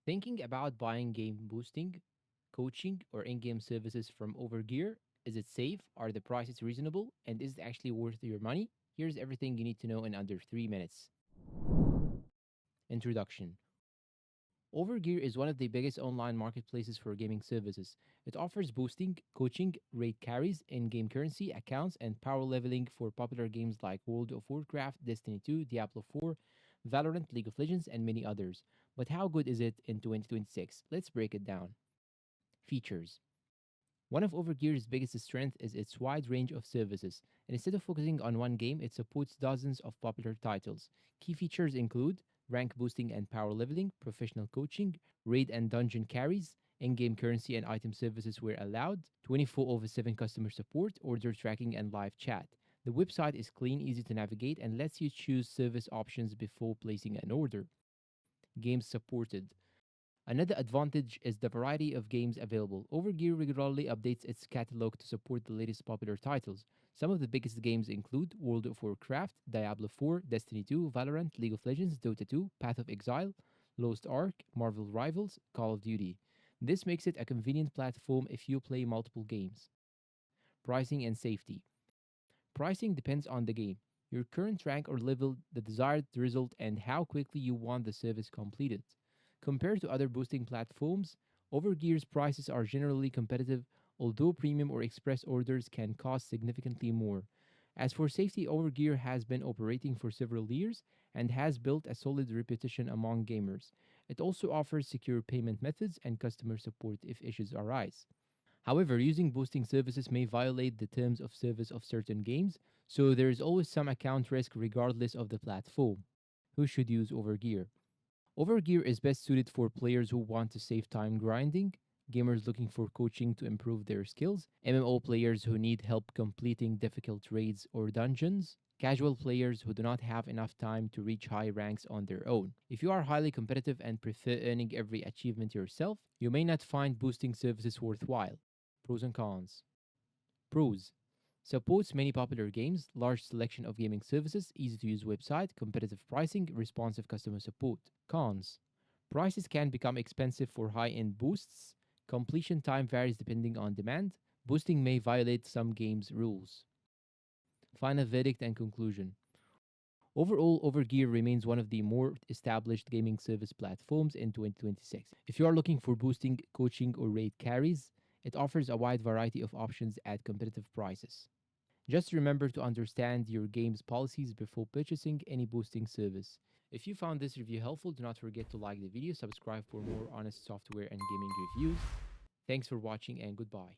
Thinking about buying game boosting, coaching, or in game services from Overgear? Is it safe? Are the prices reasonable? And is it actually worth your money? Here's everything you need to know in under 3 minutes. Introduction. Overgear is one of the biggest online marketplaces for gaming services. It offers boosting, coaching, rate carries, in game currency, accounts, and power leveling for popular games like World of Warcraft, Destiny 2, Diablo 4, Valorant, League of Legends, and many others. But how good is it in 2026? Let's break it down. Features. One of Overgear's biggest strengths is its wide range of services, and instead of focusing on one game, it supports dozens of popular titles. Key features include rank boosting and power leveling, professional coaching, raid and dungeon carries, in game currency and item services where allowed, 24/7 customer support, order tracking, and live chat. The website is clean, easy to navigate, and lets you choose service options before placing an order. Games supported. Another advantage is the variety of games available. Overgear regularly updates its catalog to support the latest popular titles. Some of the biggest games include World of Warcraft, Diablo 4, Destiny 2, Valorant, League of Legends, Dota 2, Path of Exile, Lost Ark, Marvel Rivals, Call of Duty. This makes it a convenient platform if you play multiple games. Pricing and safety. Pricing depends on the game, your current rank or level, the desired result, and how quickly you want the service completed. Compared to other boosting platforms, Overgear's prices are generally competitive, although premium or express orders can cost significantly more. As for safety, Overgear has been operating for several years and has built a solid reputation among gamers. It also offers secure payment methods and customer support if issues arise. However, using boosting services may violate the terms of service of certain games, so there is always some account risk regardless of the platform. Who should use Overgear? Overgear is best suited for players who want to save time grinding, gamers looking for coaching to improve their skills, MMO players who need help completing difficult raids or dungeons, casual players who do not have enough time to reach high ranks on their own. If you are highly competitive and prefer earning every achievement yourself, you may not find boosting services worthwhile. Pros and cons. Pros. Supports many popular games, large selection of gaming services, easy to use website, competitive pricing, responsive customer support. Cons. Prices can become expensive for high end boosts, completion time varies depending on demand, boosting may violate some games' rules. Final verdict and conclusion. Overall, Overgear remains one of the more established gaming service platforms in 2026. If you are looking for boosting, coaching, or raid carries, it offers a wide variety of options at competitive prices. Just remember to understand your game's policies before purchasing any boosting service. If you found this review helpful, do not forget to like the video, subscribe for more honest software and gaming reviews. Thanks for watching and goodbye.